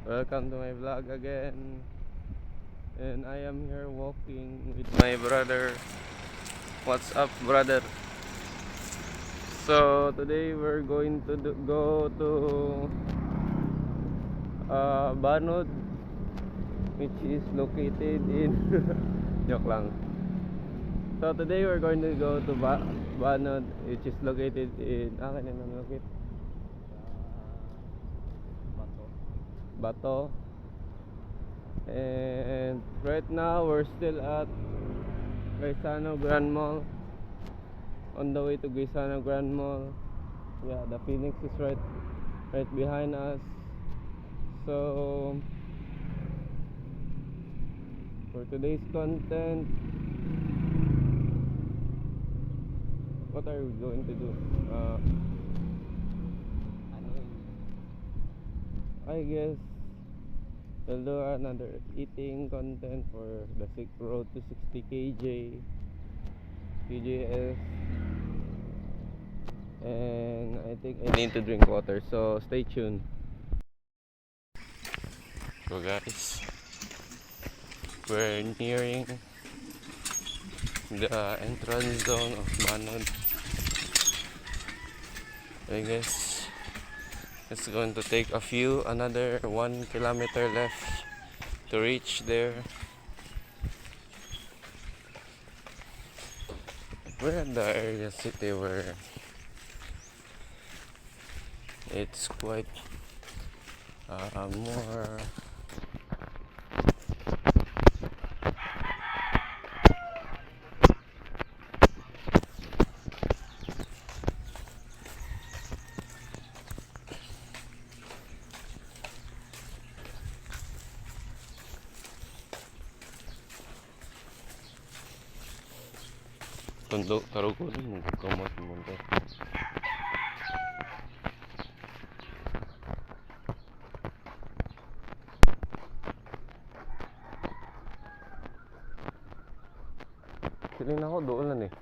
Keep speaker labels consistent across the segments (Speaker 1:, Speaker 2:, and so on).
Speaker 1: Welcome to my vlog again. And I am here walking with my brother. What's up, brother? So today we're going to go to Banod, which is located in joke lang. So today we're going to go to Banod, which is located in Bato. And right now we're still at Gaisano Grand Mall. On the way to Gaisano Grand Mall. Yeah, the Phoenix is right behind us. So for today's content, what are we going to do? I guess we'll do another eating content for the road to 60 kjs, and I think I need to drink water, so stay tuned. So guys, we're nearing the entrance zone of Banod. I guess it's going to take another 1 kilometer left to reach there. We're in the area city where it's quite more tundo tarugon mo kamot mo to. Siling ako doon lang eh.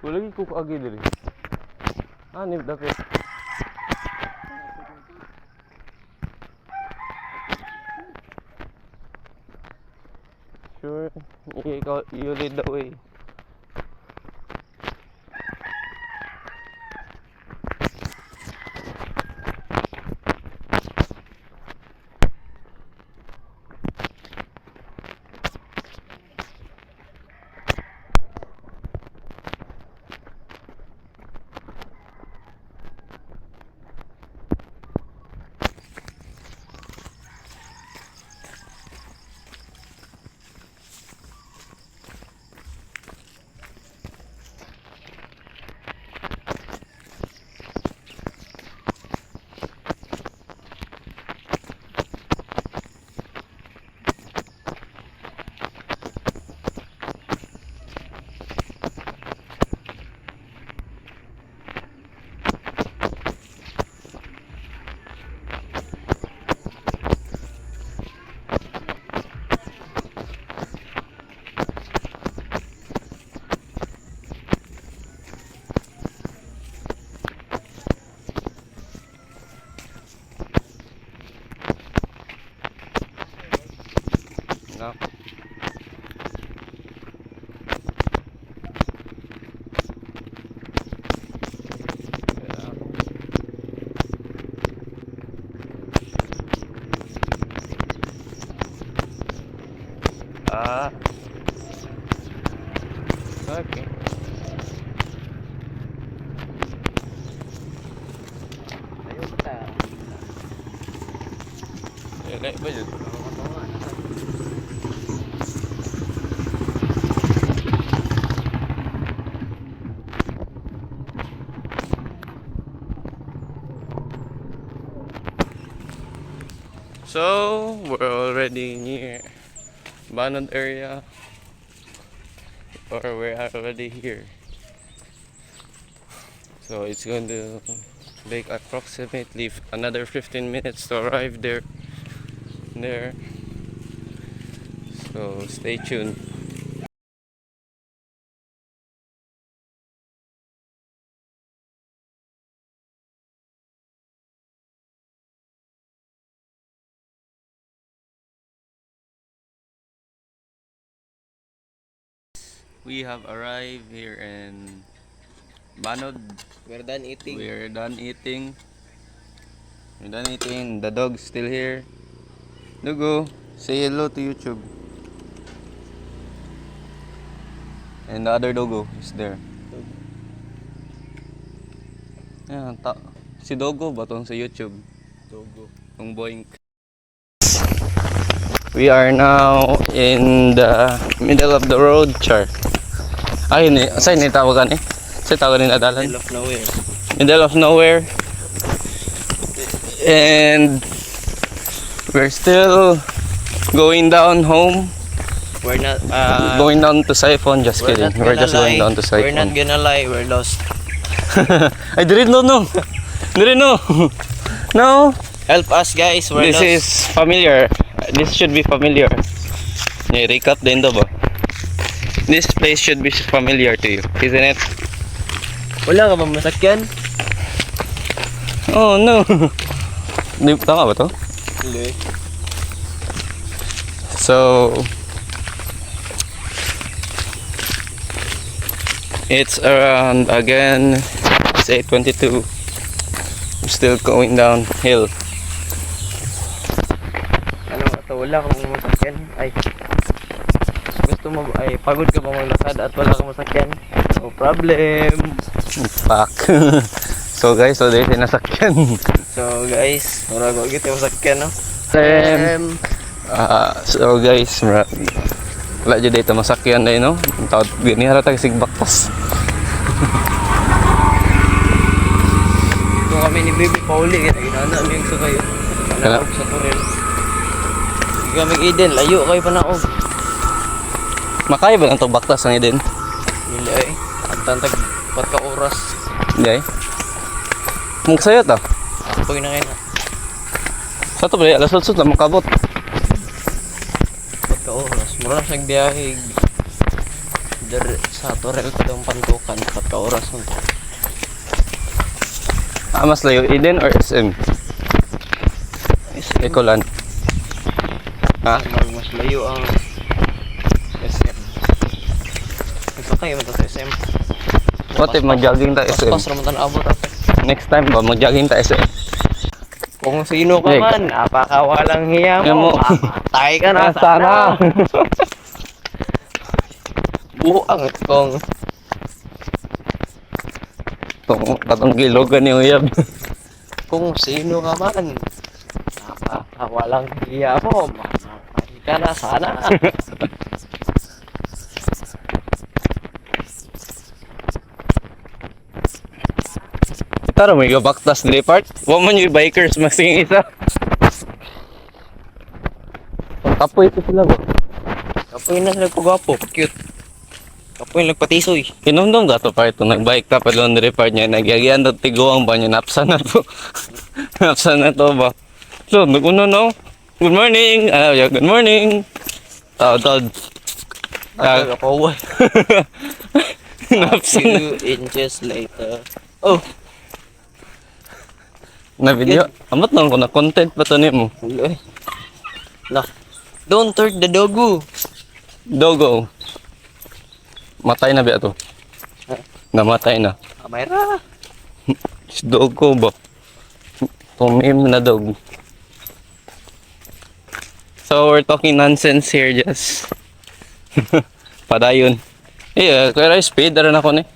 Speaker 1: Wala lagi ko agi diri. Nip dapit. Sure, you lead the way. No. Okay.
Speaker 2: Ayun ta.
Speaker 1: Like ba yun? So we're already near Banod area, or we're already here. So it's going to take approximately another 15 minutes to arrive there. So So stay tuned. We have arrived here in Banod.
Speaker 2: We're done eating.
Speaker 1: We're done eating. We're done eating. The dog's still here. Dugo, say hello to YouTube. And the other dogo is there. Yeah, si Dogo ba tong sa YouTube?
Speaker 2: Dogo.
Speaker 1: Yung boink. We are now in the middle of the road, char. Ay, saan ni tawagan eh? Saan tawagan ni nadalan?
Speaker 2: Middle of nowhere.
Speaker 1: Middle of nowhere. And we're still going down home.
Speaker 2: We're not
Speaker 1: Going down to Siphon, just kidding. We're just going down to
Speaker 2: We're not
Speaker 1: Siphon.
Speaker 2: gonna lie, we're lost.
Speaker 1: I didn't know. Didn't know. No.
Speaker 2: Help us guys, we're
Speaker 1: This
Speaker 2: lost.
Speaker 1: is familiar. This should be familiar. Yeah, recap din to ba? This place should be familiar to you, isn't it?
Speaker 2: Wala ka ba masakyan?
Speaker 1: Oh no. Tama ba to?
Speaker 2: Hindi.
Speaker 1: So it's around again. It's 8:22. I'm still going downhill.
Speaker 2: Ano ito, wala kang masakyan. Ay. Gusto mo ay pagod ka ba maglakad at wala kang masakyan? No problem.
Speaker 1: Fuck. So guys, so there's nasakyan.
Speaker 2: So guys, wala ko gito masakyan no.
Speaker 1: So guys, wala dyan dito masakyan na no? Tawad, gani harata kasi baktas.
Speaker 2: Kung kami ni Baby Pauli, ginana namin sa kayo. Panaog sa Torel. Hindi kami Eden, layo kayo panaog.
Speaker 1: Makaya ba lang itong baktas ang Eden?
Speaker 2: Hindi ay, ang tantag pat ka oras.
Speaker 1: Hindi ay. Magsayo ta.
Speaker 2: Pag na kayo na,
Speaker 1: Sa ito ba? Alas sulsut na makabot.
Speaker 2: pat ka oras. Mura na siyang biyahe. Sa Torel ka itong pantukan, pat ka oras.
Speaker 1: Mas layo, Eden or SM? Ecoland. Ha?
Speaker 2: Mas layo ang SM. Ito kayo mo sa SM.
Speaker 1: What if mag-jogging ta SM?
Speaker 2: Pas raman tan abot at
Speaker 1: Next time ba, mag-jogging ta SM?
Speaker 2: kung sino ka
Speaker 1: Hey.
Speaker 2: man, napakawalang hiya
Speaker 1: Yan mo.
Speaker 2: mo. Mamatay ka na
Speaker 1: Sana!
Speaker 2: Buang kong
Speaker 1: Katong gilog ka ni Uyab.
Speaker 2: kung sino ka man, napakawalang hiya mo. Mamatay ka na sana.
Speaker 1: Tara mo yung baktas dili part. Wa man yung bikers masing isa. Kapoy ito sila ba?
Speaker 2: Kapoy na sila pagwapo, cute. Kapoy nagpatisoy.
Speaker 1: Kinumdum ka to part itong nagbike ka pa laundry part niya. Nagyagian na tiguang ba niya. Napsa na to. Napsa na to ba? So, nag-uno no? Good morning! Yeah, good morning! Tawad.
Speaker 2: Nagkakaway.
Speaker 1: Napsa na.
Speaker 2: 2 inches later. Oh,
Speaker 1: Na video. Amat lang ko na content pa to ni mo.
Speaker 2: huloy. Nah, don't hurt the doggo.
Speaker 1: Dogo. Matay na ba ito? Namatay na.
Speaker 2: Amayra.
Speaker 1: Si Dogo ba? Tumim na dog. So we're talking nonsense here, just padayon. Yeah, kaya speed na ako ni.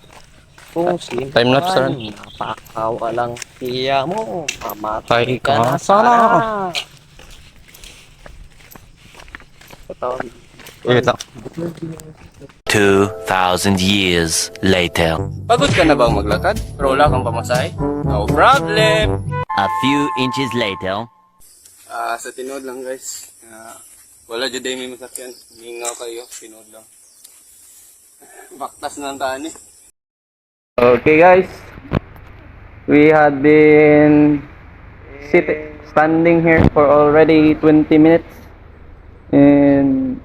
Speaker 2: Kung sino
Speaker 1: Time lapse
Speaker 2: ka man,
Speaker 1: rin.
Speaker 2: napakawalang hiya mo.
Speaker 1: Patay
Speaker 2: Mamatay
Speaker 1: ka
Speaker 2: ka na
Speaker 1: sana.
Speaker 2: sana. Patawag.
Speaker 1: Wait lang.
Speaker 3: 2,000 years later.
Speaker 1: Pagod ka na bang maglakad? Pero wala kang pamasahe? No problem!
Speaker 3: A few inches later.
Speaker 1: Sa tinood lang guys. Wala dyan day may masakyan. Hingaw kayo, tinood lang. Baktas na ang taan eh. Okay guys. We had been standing here for already 20 minutes. And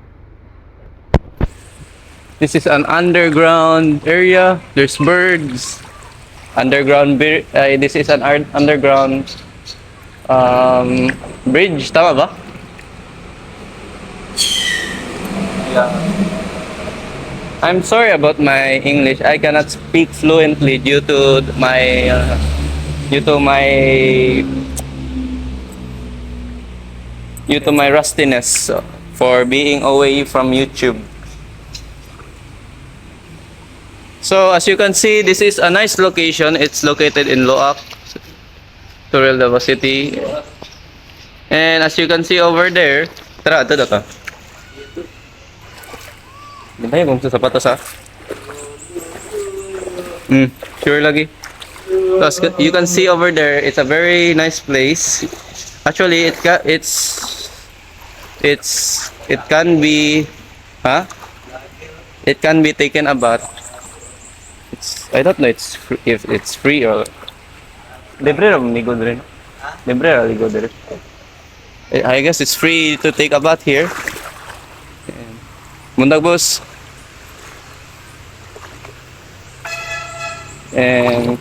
Speaker 1: This is an underground area. There's birds. This is an underground bridge. Tama ba? Yeah. I'm sorry about my English. I cannot speak fluently due to my rustiness for being away from YouTube. So as you can see, this is a nice location. It's located in Loac, Toril, Davao City. And as you can see over there, tara, ito. Ganda yung sa sapatos ha. Sure lagi. So, as you can see over there, it's a very nice place. Actually, it can be, it can be taken a bath. I don't know if it's free or libre ra ligo dire. Libre ra ligo dire. I guess it's free to take a bath here. Mundag boss. And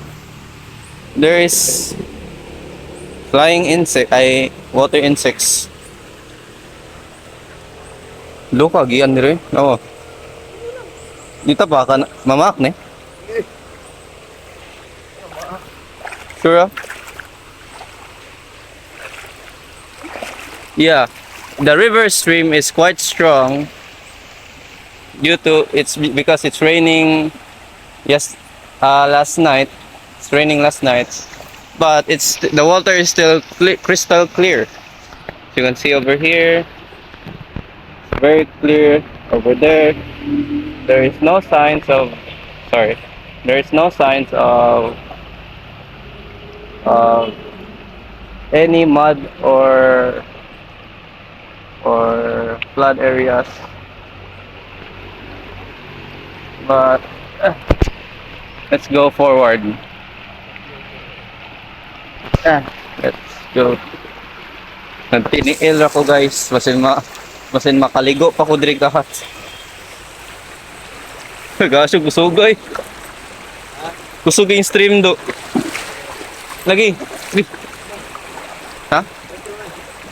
Speaker 1: there is water insects. Loka gian dire. Oo. Dito pa ka mamak ne. Sure. Yeah, the river stream is quite strong because it's raining. Yes, last night. It's raining last night, but the water is still crystal clear. As you can see over here, it's very clear. Over there, there is no signs of. Sorry, there is no signs of any mud or flood areas, but let's go forward. Let's go. Nagtiniil ako guys, masin makaligo pa ko diri kahat. Gaso kusugay. Kusog yung stream do. Lagi. Ha?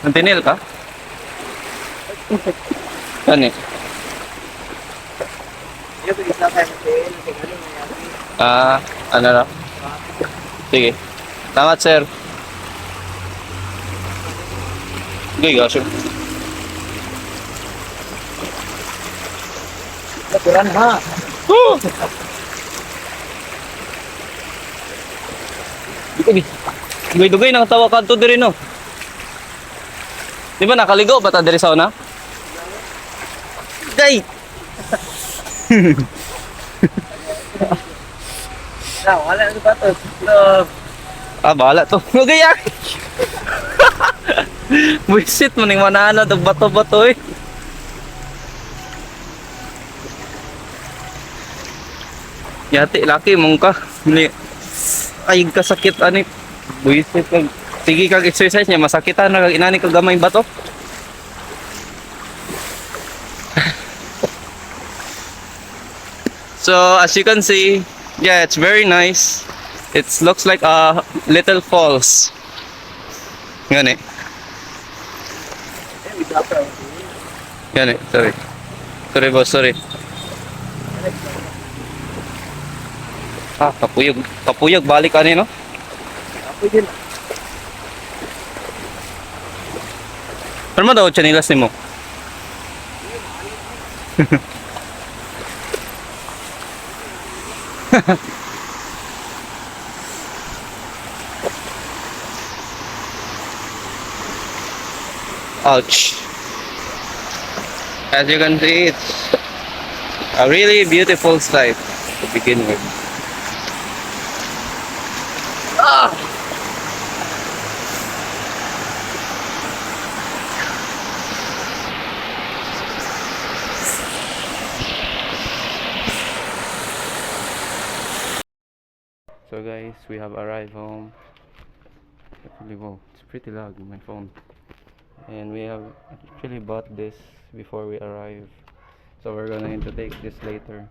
Speaker 1: Nagtinil ka? Ano eh? Ano na? Sige. Salamat sir. Okay, gaso.
Speaker 2: Naturan ha.
Speaker 1: Dugay-dugay nang tawa kadto diri no. Di ba nakaligo ba ta diri sa una? Day.
Speaker 2: Wala na ba to?
Speaker 1: Bahala to. Okay ya. Buisit mo ning manana tag bato-bato eh. Yati laki mong ka. Ay kasakit ani. Buisit kag sige kag exercise niya masakitan na kag inani kag gamay bato. So as you can see, yeah, it's very nice. It looks like a little falls. Gani. Gani, sorry. Sorry boss, sorry. Kapuyog. Kapuyog, balik ani no?
Speaker 2: Kapuyog.
Speaker 1: Ano mo daw chanilas ni mo? Ouch. As you can see, it's a really beautiful sight to begin with. So guys, we have arrived home. Actually, wow, it's pretty lag on my phone. And we have actually bought this before we arrived. So we're going to take this later.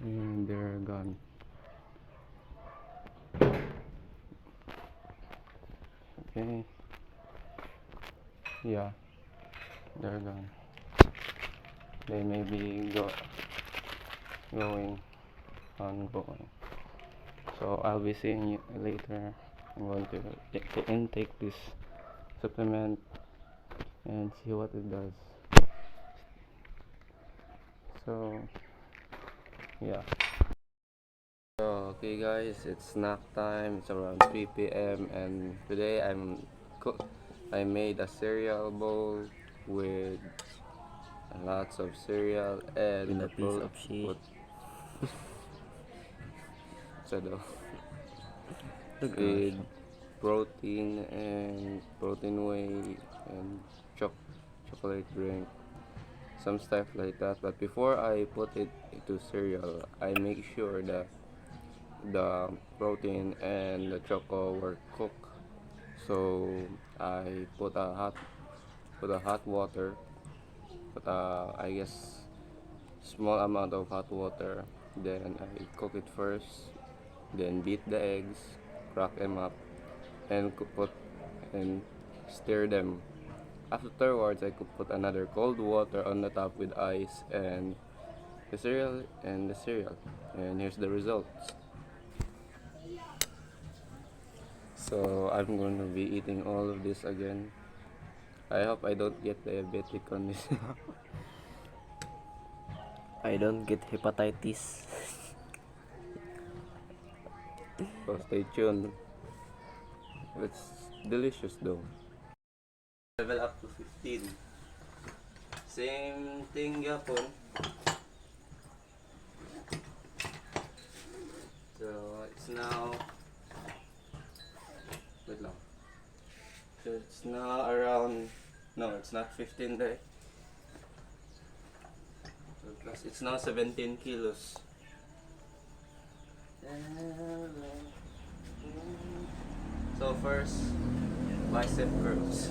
Speaker 1: And they're gone. Okay. Yeah, they're gone. They may be going ongoing. So I'll be seeing you later. I'm going to intake this supplement and see what it does. So yeah. So, okay guys, it's snack time. It's around 3 p.m. and today I made a cereal bowl with lots of cereal and
Speaker 2: With a piece of shit.
Speaker 1: With protein and protein whey and chocolate drink, some stuff like that. But before I put it into cereal, I make sure that the protein and the choco were cooked. So I put a hot water, put I guess small amount of hot water. Then I cook it first. Then beat the eggs, crack them up, and and stir them. Afterwards, I could put another cold water on the top with ice and the cereal. And here's the results. So I'm going to be eating all of this again. I hope I don't get diabetic on this.
Speaker 2: I don't get hepatitis.
Speaker 1: So stay tuned. It's delicious though. Level up to 15. Same thing yapon. So it's now, wait lang. So it's now around, no, it's not 15 day. So plus it's now 17 kilos. So first, bicep curls.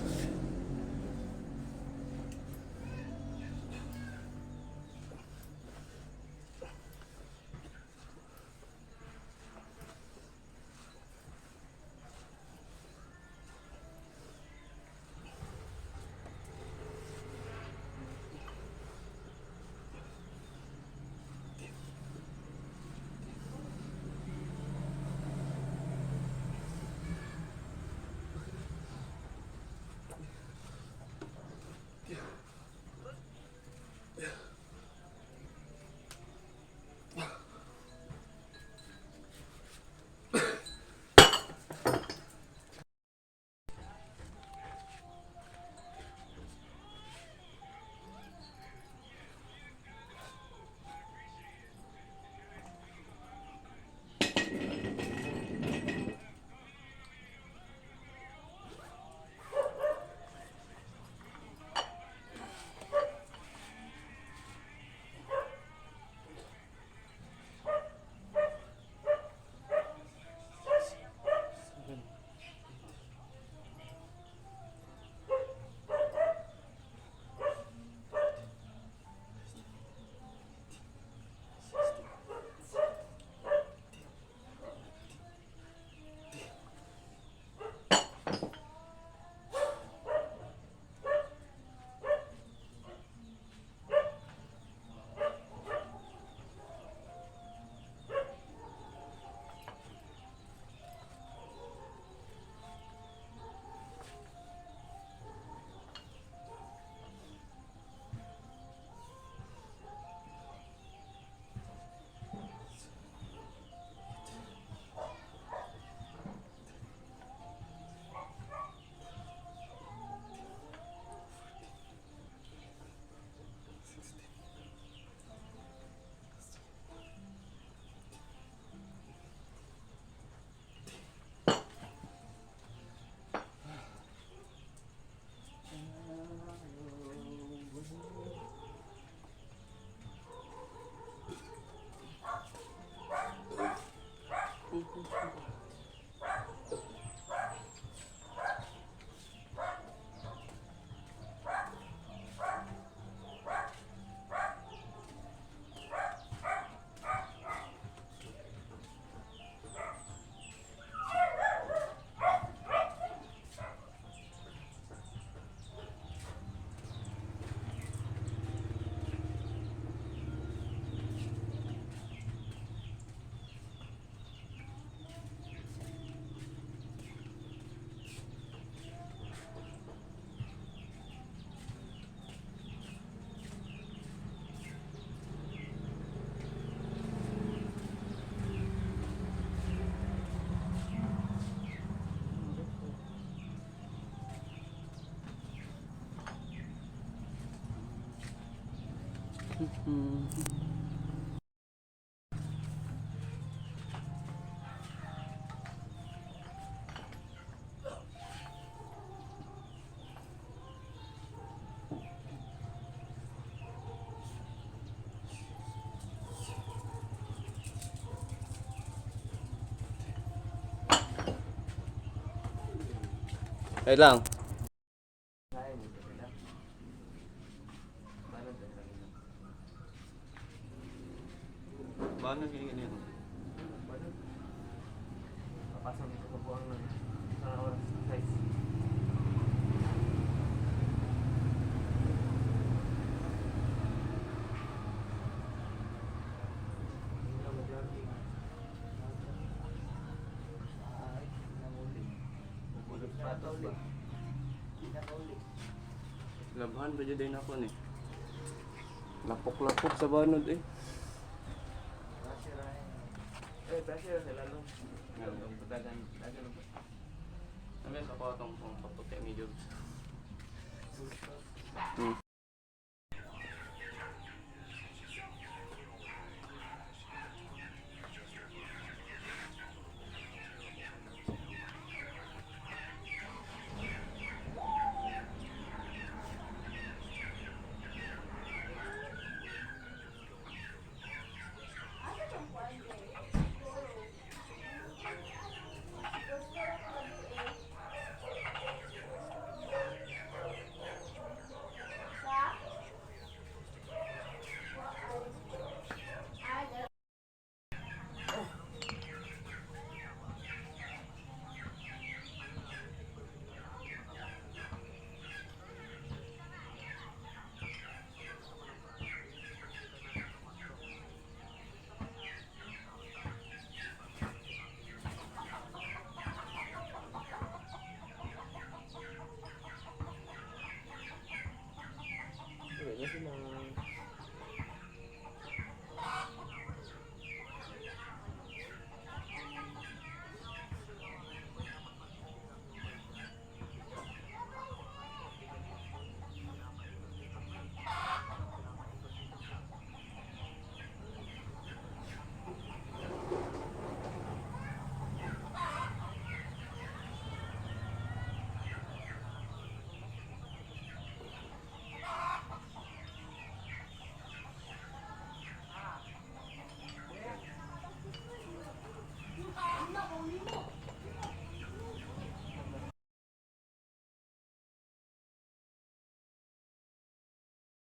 Speaker 1: Ay lang. Paano ganyan?
Speaker 2: Papasok ito sa buwan ng isang oras size.
Speaker 1: Labahan ba din ako ni? Lapok-lapok sa banod eh.
Speaker 2: Pressure sa lalo.
Speaker 1: Ang patagan. Sabi sa ko itong paputi medyo.